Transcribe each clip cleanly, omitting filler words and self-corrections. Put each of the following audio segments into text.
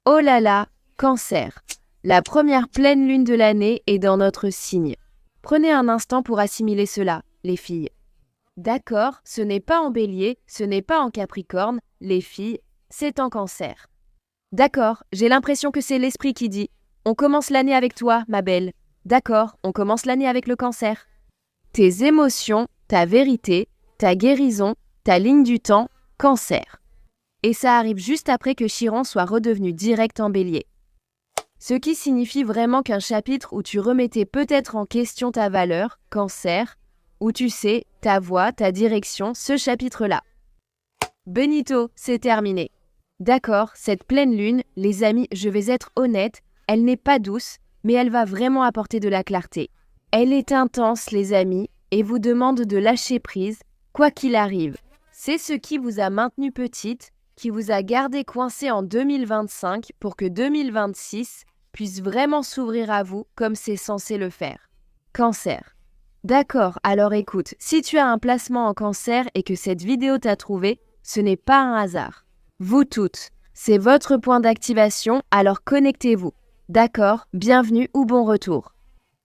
Oh là là, Cancer. La première pleine lune de l'année est dans notre signe. Prenez un instant pour assimiler cela, les filles. D'accord, ce n'est pas en Bélier, ce n'est pas en Capricorne, les filles, c'est en Cancer. D'accord, j'ai l'impression que c'est l'esprit qui dit « On commence l'année avec toi, ma belle. » D'accord, on commence l'année avec le Cancer. Tes émotions, ta vérité, ta guérison, ta ligne du temps, Cancer. Et ça arrive juste après que Chiron soit redevenu direct en Bélier. Ce qui signifie vraiment qu'un chapitre où tu remettais peut-être en question ta valeur, Cancer, où tu sais, ta voix, ta direction, ce chapitre-là. Benito, c'est terminé. D'accord, cette pleine lune, les amis, je vais être honnête, elle n'est pas douce, mais elle va vraiment apporter de la clarté. Elle est intense, les amis, et vous demande de lâcher prise, quoi qu'il arrive. C'est ce qui vous a maintenu petite, qui vous a gardé coincé en 2025 pour que 2026 puisse vraiment s'ouvrir à vous comme c'est censé le faire. Cancer. D'accord, alors écoute, si tu as un placement en Cancer et que cette vidéo t'a trouvé, ce n'est pas un hasard. Vous toutes, c'est votre point d'activation, alors connectez-vous. D'accord, bienvenue ou bon retour.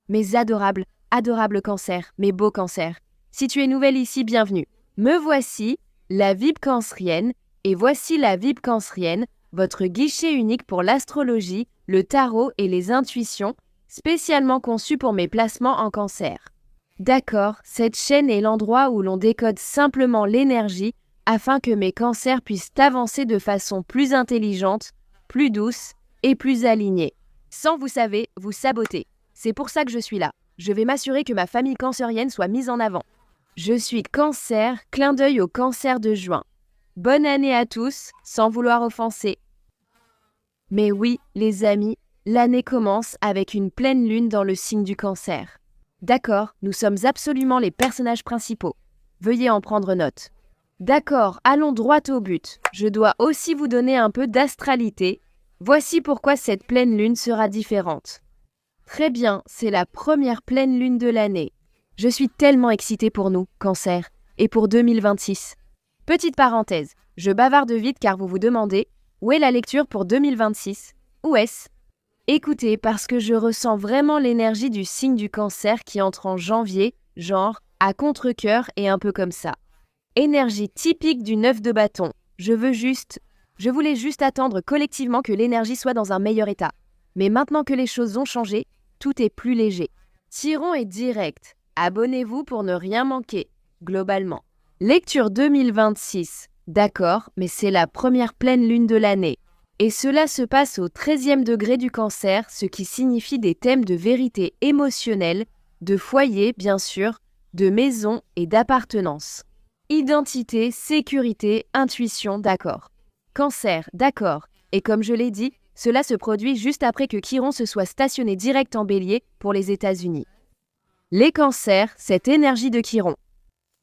Mes adorables, adorables Cancer, mes beaux Cancers. Si tu es nouvelle ici, bienvenue. Me voici, la Vib cancérienne, et voici la Vib cancérienne, votre guichet unique pour l'astrologie, le tarot et les intuitions, spécialement conçu pour mes placements en Cancer. D'accord, cette chaîne est l'endroit où l'on décode simplement l'énergie afin que mes cancers puissent avancer de façon plus intelligente, plus douce et plus alignée. Sans, vous savez, vous saboter. C'est pour ça que je suis là. Je vais m'assurer que ma famille cancérienne soit mise en avant. Je suis Cancer, clin d'œil au Cancer de juin. Bonne année à tous, sans vouloir offenser. Mais oui, les amis, l'année commence avec une pleine lune dans le signe du Cancer. D'accord, nous sommes absolument les personnages principaux. Veuillez en prendre note. D'accord, allons droit au but. Je dois aussi vous donner un peu d'astralité. Voici pourquoi cette pleine lune sera différente. Très bien, c'est la première pleine lune de l'année. Je suis tellement excitée pour nous, Cancer, et pour 2026. Petite parenthèse, je bavarde vite car vous vous demandez, où est la lecture pour 2026 ? Où est-ce ? Écoutez, parce que je ressens vraiment l'énergie du signe du Cancer qui entre en janvier, genre, à contre-cœur et un peu comme ça. Énergie typique du 9 de bâton. Je voulais juste attendre collectivement que l'énergie soit dans un meilleur état. Mais maintenant que les choses ont changé, tout est plus léger. Chiron est direct. Abonnez-vous pour ne rien manquer, globalement. Lecture 2026. D'accord, mais c'est la première pleine lune de l'année. Et cela se passe au 13e degré du Cancer, ce qui signifie des thèmes de vérité émotionnelle, de foyer, bien sûr, de maison et d'appartenance. Identité, sécurité, intuition, d'accord. Cancer, d'accord. Et comme je l'ai dit, cela se produit juste après que Chiron se soit stationné direct en Bélier pour les États-Unis. Les cancers, cette énergie de Chiron.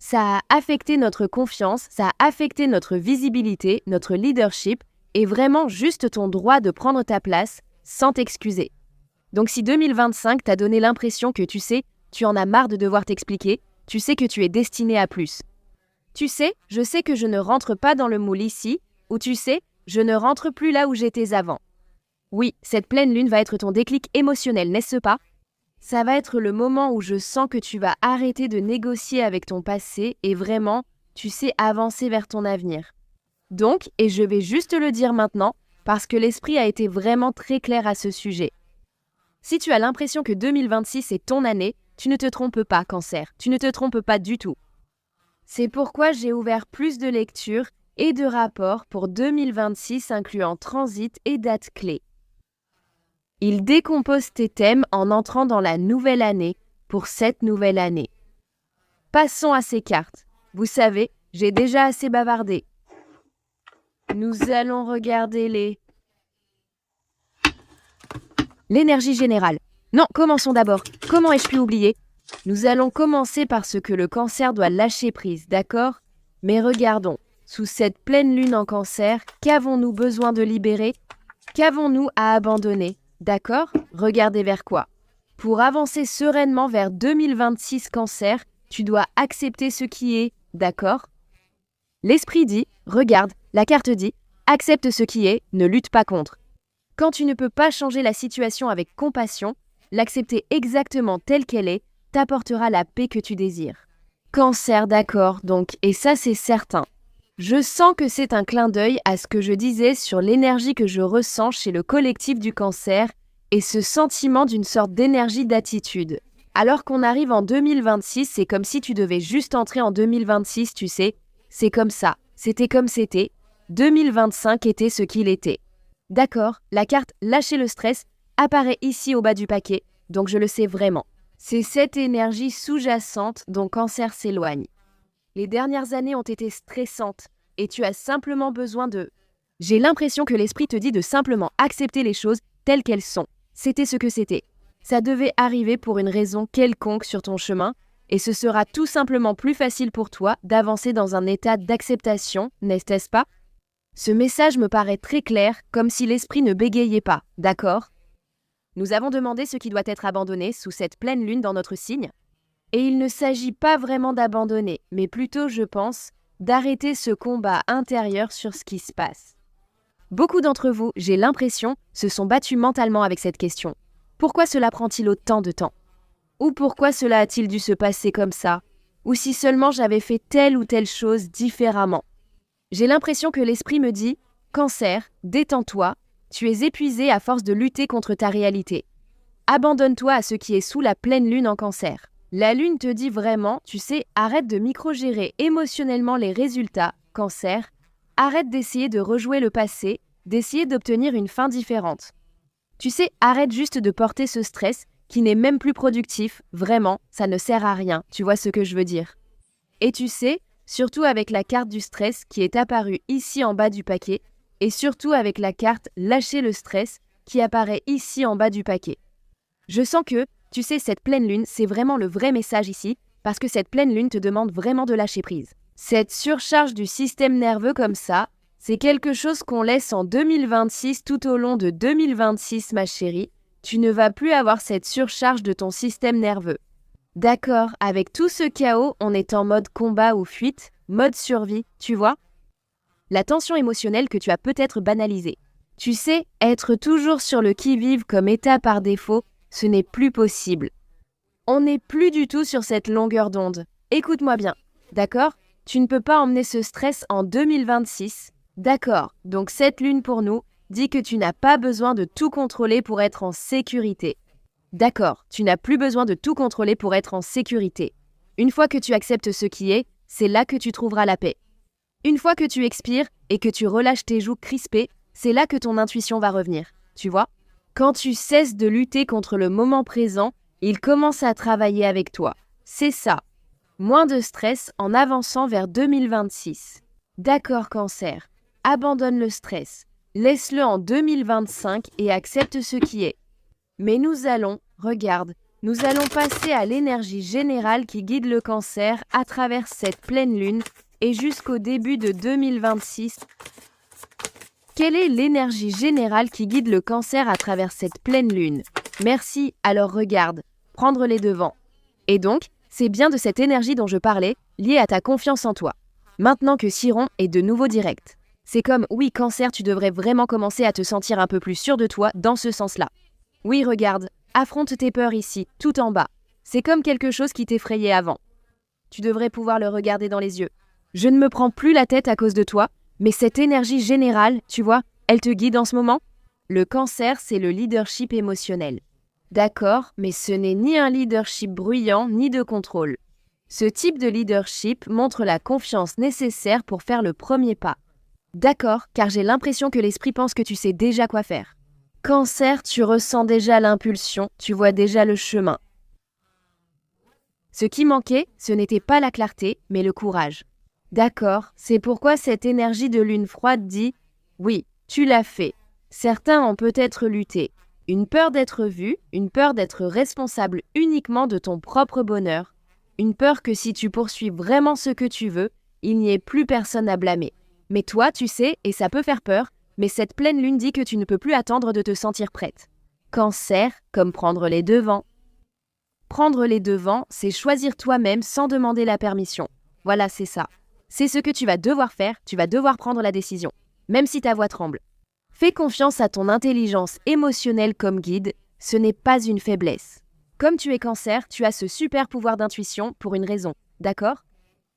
Ça a affecté notre confiance, ça a affecté notre visibilité, notre leadership, et vraiment juste ton droit de prendre ta place sans t'excuser. Donc si 2025 t'a donné l'impression que tu sais, tu en as marre de devoir t'expliquer, tu sais que tu es destiné à plus. Tu sais, je sais que je ne rentre pas dans le moule ici, ou tu sais, je ne rentre plus là où j'étais avant. Oui, cette pleine lune va être ton déclic émotionnel, n'est-ce pas ? Ça va être le moment où je sens que tu vas arrêter de négocier avec ton passé et vraiment, tu sais, avancer vers ton avenir. Donc, et je vais juste le dire maintenant, parce que l'esprit a été vraiment très clair à ce sujet. Si tu as l'impression que 2026 est ton année, tu ne te trompes pas, Cancer, tu ne te trompes pas du tout. C'est pourquoi j'ai ouvert plus de lectures et de rapports pour 2026 incluant transit et dates clés. Il décompose tes thèmes en entrant dans la nouvelle année pour cette nouvelle année. Passons à ces cartes. Vous savez, j'ai déjà assez bavardé. Nous allons regarder l'énergie générale. Non, commençons d'abord. Comment ai-je pu oublier ? Nous allons commencer par ce que le Cancer doit lâcher prise, d'accord ? Mais regardons, sous cette pleine lune en Cancer, qu'avons-nous besoin de libérer ? Qu'avons-nous à abandonner ? D'accord ? Regardez vers quoi ? Pour avancer sereinement vers 2026 Cancer, tu dois accepter ce qui est, d'accord ? L'esprit dit, regarde, la carte dit, accepte ce qui est, ne lutte pas contre. Quand tu ne peux pas changer la situation avec compassion, l'accepter exactement telle qu'elle est t'apportera la paix que tu désires. Cancer, d'accord, donc, et ça c'est certain. Je sens que c'est un clin d'œil à ce que je disais sur l'énergie que je ressens chez le collectif du Cancer et ce sentiment d'une sorte d'énergie d'attitude. Alors qu'on arrive en 2026, c'est comme si tu devais juste entrer en 2026, tu sais. C'est comme ça, c'était comme c'était. 2025 était ce qu'il était. D'accord, la carte Lâcher le stress apparaît ici au bas du paquet, donc je le sais vraiment. C'est cette énergie sous-jacente dont Cancer s'éloigne. Les dernières années ont été stressantes et tu as simplement besoin de... J'ai l'impression que l'esprit te dit de simplement accepter les choses telles qu'elles sont. C'était ce que c'était. Ça devait arriver pour une raison quelconque sur ton chemin et ce sera tout simplement plus facile pour toi d'avancer dans un état d'acceptation, n'est-ce pas? Ce message me paraît très clair, comme si l'esprit ne bégayait pas, d'accord? Nous avons demandé ce qui doit être abandonné sous cette pleine lune dans notre signe. Et il ne s'agit pas vraiment d'abandonner, mais plutôt, je pense, d'arrêter ce combat intérieur sur ce qui se passe. Beaucoup d'entre vous, j'ai l'impression, se sont battus mentalement avec cette question. Pourquoi cela prend-il autant de temps? Ou pourquoi cela a-t-il dû se passer comme ça? Ou si seulement j'avais fait telle ou telle chose différemment? J'ai l'impression que l'esprit me dit « Cancer, détends-toi, tu es épuisé à force de lutter contre ta réalité. Abandonne-toi à ce qui est sous la pleine lune en Cancer. » La lune te dit vraiment, tu sais, arrête de micro-gérer émotionnellement les résultats, Cancer. Arrête d'essayer de rejouer le passé, d'essayer d'obtenir une fin différente. Tu sais, arrête juste de porter ce stress qui n'est même plus productif, vraiment, ça ne sert à rien, tu vois ce que je veux dire. Et tu sais, surtout avec la carte du stress qui est apparue ici en bas du paquet, et surtout avec la carte Lâcher le stress qui apparaît ici en bas du paquet. Je sens que, tu sais, cette pleine lune, c'est vraiment le vrai message ici, parce que cette pleine lune te demande vraiment de lâcher prise. Cette surcharge du système nerveux comme ça, c'est quelque chose qu'on laisse en 2026 tout au long de 2026, ma chérie. Tu ne vas plus avoir cette surcharge de ton système nerveux. D'accord, avec tout ce chaos, on est en mode combat ou fuite, mode survie, tu vois? La tension émotionnelle que tu as peut-être banalisée. Tu sais, être toujours sur le qui-vive comme état par défaut, ce n'est plus possible. On n'est plus du tout sur cette longueur d'onde. Écoute-moi bien, d'accord? Tu ne peux pas emmener ce stress en 2026. D'accord, donc cette lune pour nous dit que tu n'as pas besoin de tout contrôler pour être en sécurité. D'accord, tu n'as plus besoin de tout contrôler pour être en sécurité. Une fois que tu acceptes ce qui est, c'est là que tu trouveras la paix. Une fois que tu expires et que tu relâches tes joues crispées, c'est là que ton intuition va revenir, tu vois? Quand tu cesses de lutter contre le moment présent, il commence à travailler avec toi. C'est ça. Moins de stress en avançant vers 2026. D'accord, Cancer. Abandonne le stress. Laisse-le en 2025 et accepte ce qui est. Mais nous allons, regarde, nous allons passer à l'énergie générale qui guide le Cancer à travers cette pleine lune et jusqu'au début de 2026. Quelle est l'énergie générale qui guide le Cancer à travers cette pleine lune? Merci, alors regarde, prendre les devants. Et donc, c'est bien de cette énergie dont je parlais, liée à ta confiance en toi. Maintenant que Chiron est de nouveau direct. C'est comme, oui, Cancer, tu devrais vraiment commencer à te sentir un peu plus sûr de toi dans ce sens-là. Oui, regarde, affronte tes peurs ici, tout en bas. C'est comme quelque chose qui t'effrayait avant. Tu devrais pouvoir le regarder dans les yeux. Je ne me prends plus la tête à cause de toi, mais cette énergie générale, tu vois, elle te guide en ce moment? Le Cancer, c'est le leadership émotionnel. D'accord, mais ce n'est ni un leadership bruyant, ni de contrôle. Ce type de leadership montre la confiance nécessaire pour faire le premier pas. D'accord, car j'ai l'impression que l'esprit pense que tu sais déjà quoi faire. Cancer, tu ressens déjà l'impulsion, tu vois déjà le chemin. Ce qui manquait, ce n'était pas la clarté, mais le courage. D'accord, c'est pourquoi cette énergie de lune froide dit « Oui, tu l'as fait ». Certains ont peut-être lutté. Une peur d'être vu, une peur d'être responsable uniquement de ton propre bonheur. Une peur que si tu poursuis vraiment ce que tu veux, il n'y ait plus personne à blâmer. Mais toi, tu sais, et ça peut faire peur, mais cette pleine lune dit que tu ne peux plus attendre de te sentir prête. Cancer, comme prendre les devants. Prendre les devants, c'est choisir toi-même sans demander la permission. Voilà, c'est ça. C'est ce que tu vas devoir faire, tu vas devoir prendre la décision, même si ta voix tremble. Fais confiance à ton intelligence émotionnelle comme guide, ce n'est pas une faiblesse. Comme tu es Cancer, tu as ce super pouvoir d'intuition pour une raison, d'accord?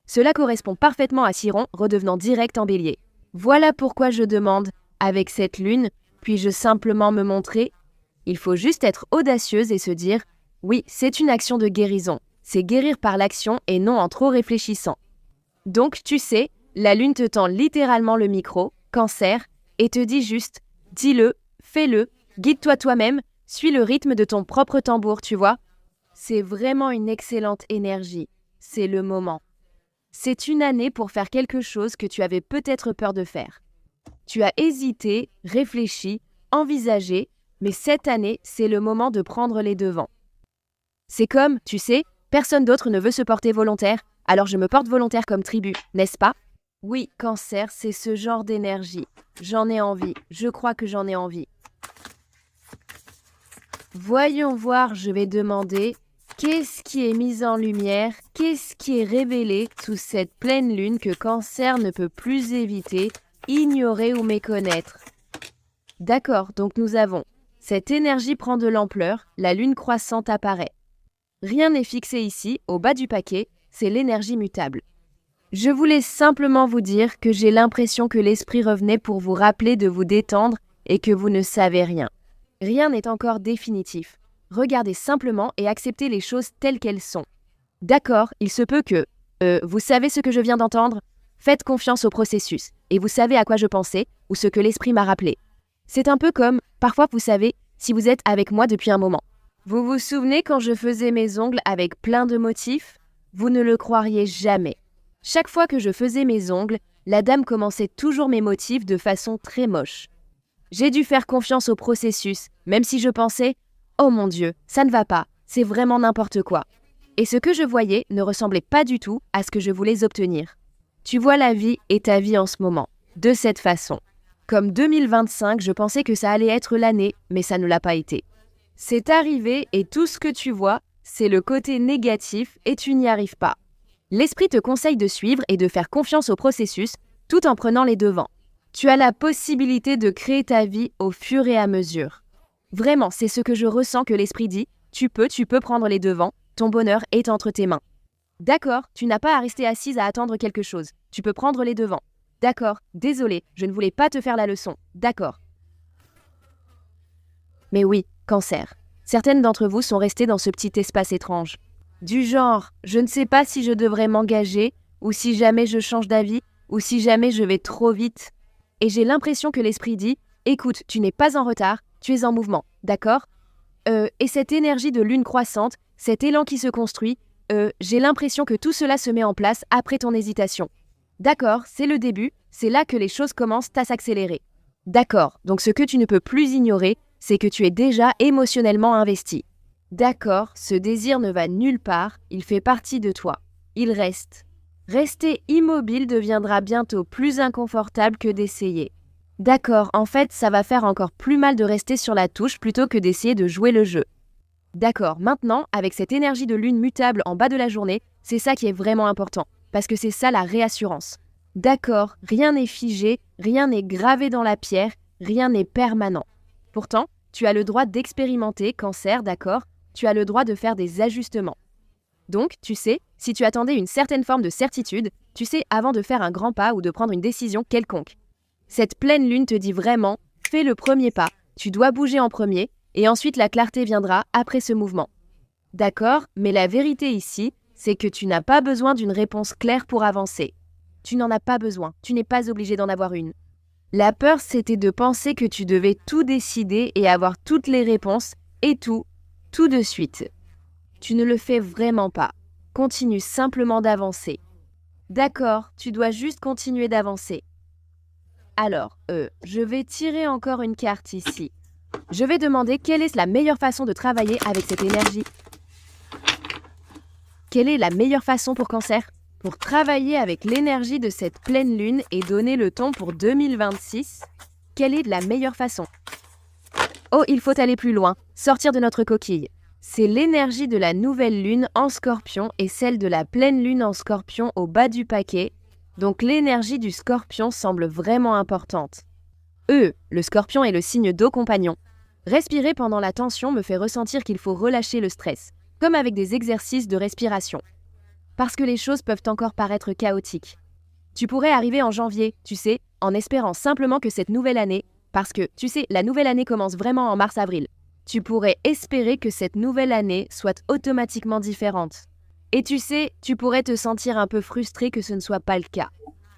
Cela correspond parfaitement à Chiron, redevenant direct en Bélier. Voilà pourquoi je demande, avec cette lune, puis-je simplement me montrer? Il faut juste être audacieuse et se dire « Oui, c'est une action de guérison. C'est guérir par l'action et non en trop réfléchissant. » Donc, tu sais, la lune te tend littéralement le micro, Cancer, et te dit juste « Dis-le, fais-le, guide-toi toi-même, suis le rythme de ton propre tambour, tu vois ?» C'est vraiment une excellente énergie. C'est le moment. C'est une année pour faire quelque chose que tu avais peut-être peur de faire. Tu as hésité, réfléchi, envisagé, mais cette année, c'est le moment de prendre les devants. C'est comme, tu sais, personne d'autre ne veut se porter volontaire, alors je me porte volontaire comme tribu, n'est-ce pas? Oui, Cancer, c'est ce genre d'énergie. J'en ai envie, je crois que j'en ai envie. Voyons voir, je vais demander, qu'est-ce qui est mis en lumière, qu'est-ce qui est révélé sous cette pleine lune que Cancer ne peut plus éviter, ignorer ou méconnaître? D'accord, donc nous avons, cette énergie prend de l'ampleur, la lune croissante apparaît. Rien n'est fixé ici, au bas du paquet, c'est l'énergie mutable. Je voulais simplement vous dire que j'ai l'impression que l'esprit revenait pour vous rappeler de vous détendre et que vous ne savez rien. Rien n'est encore définitif. Regardez simplement et acceptez les choses telles qu'elles sont. D'accord, il se peut que... vous savez ce que je viens d'entendre? Faites confiance au processus, et vous savez à quoi je pensais, ou ce que l'esprit m'a rappelé. C'est un peu comme, parfois vous savez, si vous êtes avec moi depuis un moment. Vous vous souvenez quand je faisais mes ongles avec plein de motifs? Vous ne le croiriez jamais. Chaque fois que je faisais mes ongles, la dame commençait toujours mes motifs de façon très moche. J'ai dû faire confiance au processus, même si je pensais « Oh mon Dieu, ça ne va pas, c'est vraiment n'importe quoi ». Et ce que je voyais ne ressemblait pas du tout à ce que je voulais obtenir. Tu vois la vie et ta vie en ce moment, de cette façon. Comme 2025, je pensais que ça allait être l'année, mais ça ne l'a pas été. C'est arrivé et tout ce que tu vois, c'est le côté négatif et tu n'y arrives pas. L'esprit te conseille de suivre et de faire confiance au processus tout en prenant les devants. Tu as la possibilité de créer ta vie au fur et à mesure. Vraiment, c'est ce que je ressens que l'esprit dit. Tu peux prendre les devants. Ton bonheur est entre tes mains. D'accord, tu n'as pas à rester assise à attendre quelque chose. Tu peux prendre les devants. D'accord, désolé, je ne voulais pas te faire la leçon. D'accord. Mais oui, Cancer. Certaines d'entre vous sont restées dans ce petit espace étrange. Du genre, je ne sais pas si je devrais m'engager, ou si jamais je change d'avis, ou si jamais je vais trop vite. Et j'ai l'impression que l'esprit dit « Écoute, tu n'es pas en retard, tu es en mouvement, d'accord ? Et cette énergie de lune croissante, cet élan qui se construit, j'ai l'impression que tout cela se met en place après ton hésitation. D'accord, c'est le début, c'est là que les choses commencent à s'accélérer. D'accord, donc ce que tu ne peux plus ignorer, c'est que tu es déjà émotionnellement investi. D'accord, ce désir ne va nulle part, il fait partie de toi. Il reste. Rester immobile deviendra bientôt plus inconfortable que d'essayer. D'accord, en fait, ça va faire encore plus mal de rester sur la touche plutôt que d'essayer de jouer le jeu. D'accord, maintenant, avec cette énergie de lune mutable en bas de la journée, c'est ça qui est vraiment important, parce que c'est ça la réassurance. D'accord, rien n'est figé, rien n'est gravé dans la pierre, rien n'est permanent. Pourtant, tu as le droit d'expérimenter, Cancer, d'accord? Tu as le droit de faire des ajustements. Donc, tu sais, si tu attendais une certaine forme de certitude, tu sais avant de faire un grand pas ou de prendre une décision quelconque. Cette pleine lune te dit vraiment, fais le premier pas, tu dois bouger en premier, et ensuite la clarté viendra après ce mouvement. D'accord, mais la vérité ici, c'est que tu n'as pas besoin d'une réponse claire pour avancer. Tu n'en as pas besoin, tu n'es pas obligé d'en avoir une. La peur, c'était de penser que tu devais tout décider et avoir toutes les réponses, et tout de suite. Tu ne le fais vraiment pas. Continue simplement d'avancer. D'accord, tu dois juste continuer d'avancer. Alors, je vais tirer encore une carte ici. Je vais demander quelle est la meilleure façon de travailler avec cette énergie. Quelle est la meilleure façon pour Cancer? Pour travailler avec l'énergie de cette pleine lune et donner le ton pour 2026, quelle est la meilleure façon? Oh, il faut aller plus loin, sortir de notre coquille. C'est l'énergie de la nouvelle lune en Scorpion et celle de la pleine lune en Scorpion au bas du paquet, donc l'énergie du Scorpion semble vraiment importante. Le scorpion est le signe d'eau compagnon. Respirer pendant la tension me fait ressentir qu'il faut relâcher le stress, comme avec des exercices de respiration. Parce que les choses peuvent encore paraître chaotiques. Tu pourrais arriver en janvier, tu sais, en espérant simplement que cette nouvelle année, parce que, tu sais, la nouvelle année commence vraiment en mars-avril. Tu pourrais espérer que cette nouvelle année soit automatiquement différente. Et tu sais, tu pourrais te sentir un peu frustré que ce ne soit pas le cas.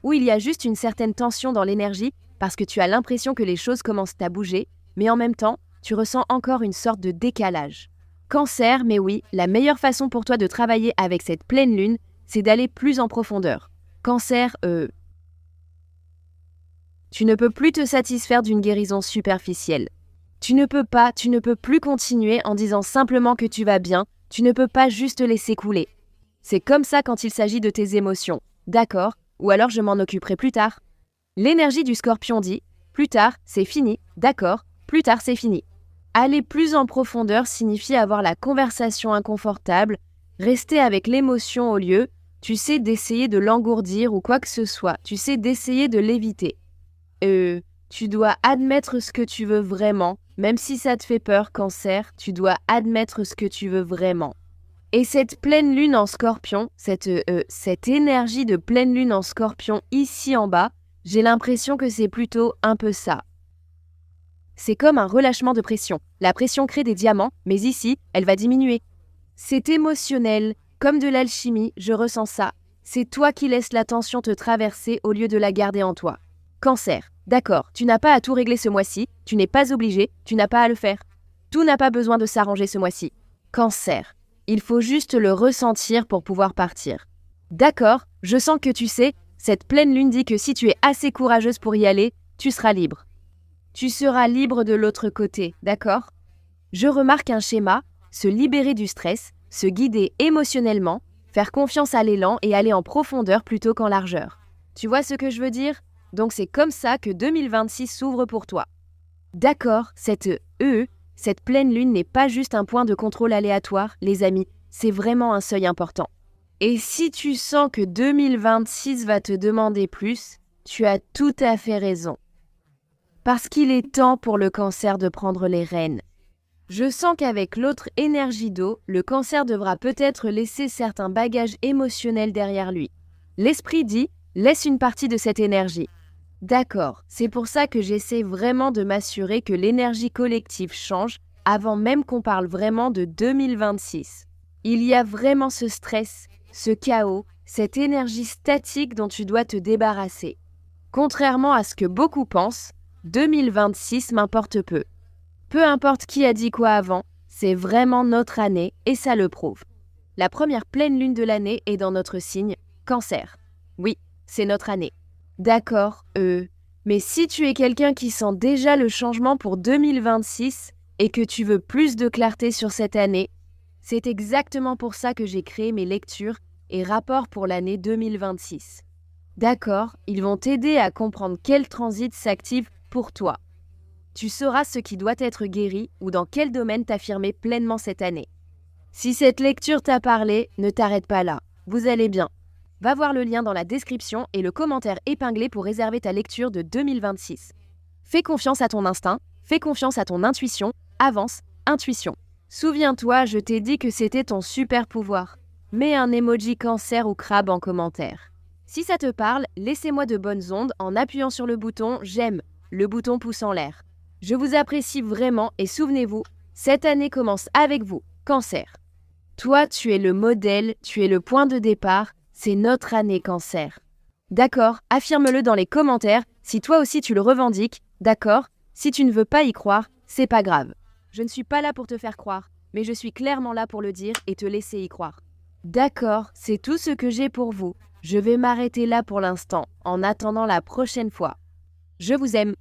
Ou il y a juste une certaine tension dans l'énergie parce que tu as l'impression que les choses commencent à bouger, mais en même temps, tu ressens encore une sorte de décalage. Cancer, mais oui, la meilleure façon pour toi de travailler avec cette pleine lune, c'est d'aller plus en profondeur. Cancer, tu ne peux plus te satisfaire d'une guérison superficielle. Tu ne peux plus continuer en disant simplement que tu vas bien, tu ne peux pas juste laisser couler. C'est comme ça quand il s'agit de tes émotions. D'accord, ou alors je m'en occuperai plus tard. L'énergie du scorpion dit « plus tard, c'est fini, d'accord, plus tard, c'est fini ». Aller plus en profondeur signifie avoir la conversation inconfortable, rester avec l'émotion au lieu, tu sais, d'essayer de l'engourdir ou quoi que ce soit, tu sais, d'essayer de l'éviter. Tu dois admettre ce que tu veux vraiment, même si ça te fait peur, Cancer, tu dois admettre ce que tu veux vraiment. Et cette pleine lune en scorpion, cette énergie de pleine lune en scorpion ici en bas, j'ai l'impression que c'est plutôt un peu ça. C'est comme un relâchement de pression. La pression crée des diamants, mais ici, elle va diminuer. C'est émotionnel, comme de l'alchimie, je ressens ça. C'est toi qui laisses la tension te traverser au lieu de la garder en toi. Cancer, d'accord, tu n'as pas à tout régler ce mois-ci, tu n'es pas obligé, tu n'as pas à le faire. Tout n'a pas besoin de s'arranger ce mois-ci. Cancer, il faut juste le ressentir pour pouvoir partir. D'accord, je sens que tu sais, cette pleine lune dit que si tu es assez courageuse pour y aller, tu seras libre. Tu seras libre de l'autre côté, d'accord? Je remarque un schéma, se libérer du stress, se guider émotionnellement, faire confiance à l'élan et aller en profondeur plutôt qu'en largeur. Tu vois ce que je veux dire? Donc c'est comme ça que 2026 s'ouvre pour toi. D'accord, cette pleine lune n'est pas juste un point de contrôle aléatoire, les amis, c'est vraiment un seuil important. Et si tu sens que 2026 va te demander plus, tu as tout à fait raison. Parce qu'il est temps pour le Cancer de prendre les rênes. Je sens qu'avec l'autre énergie d'eau, le Cancer devra peut-être laisser certains bagages émotionnels derrière lui. L'esprit dit « laisse une partie de cette énergie ». D'accord, c'est pour ça que j'essaie vraiment de m'assurer que l'énergie collective change avant même qu'on parle vraiment de 2026. Il y a vraiment ce stress, ce chaos, cette énergie statique dont tu dois te débarrasser. Contrairement à ce que beaucoup pensent, 2026 m'importe peu. Peu importe qui a dit quoi avant, c'est vraiment notre année et ça le prouve. La première pleine lune de l'année est dans notre signe, Cancer. Oui, c'est notre année. D'accord, mais si tu es quelqu'un qui sent déjà le changement pour 2026 et que tu veux plus de clarté sur cette année, c'est exactement pour ça que j'ai créé mes lectures et rapports pour l'année 2026. D'accord, ils vont t'aider à comprendre quel transit s'active pour toi. Tu sauras ce qui doit être guéri ou dans quel domaine t'affirmer pleinement cette année. Si cette lecture t'a parlé, ne t'arrête pas là. Vous allez bien. Va voir le lien dans la description et le commentaire épinglé pour réserver ta lecture de 2026. Fais confiance à ton instinct, fais confiance à ton intuition, avance, intuition. Souviens-toi, je t'ai dit que c'était ton super pouvoir. Mets un emoji Cancer ou crabe en commentaire. Si ça te parle, laissez-moi de bonnes ondes en appuyant sur le bouton « J'aime », le bouton pouce en l'air. Je vous apprécie vraiment et souvenez-vous, cette année commence avec vous, Cancer. Toi, tu es le modèle, tu es le point de départ, c'est notre année Cancer. D'accord, affirme-le dans les commentaires si toi aussi tu le revendiques, d'accord? Si tu ne veux pas y croire, c'est pas grave. Je ne suis pas là pour te faire croire, mais je suis clairement là pour le dire et te laisser y croire. D'accord, c'est tout ce que j'ai pour vous. Je vais m'arrêter là pour l'instant, en attendant la prochaine fois. Je vous aime.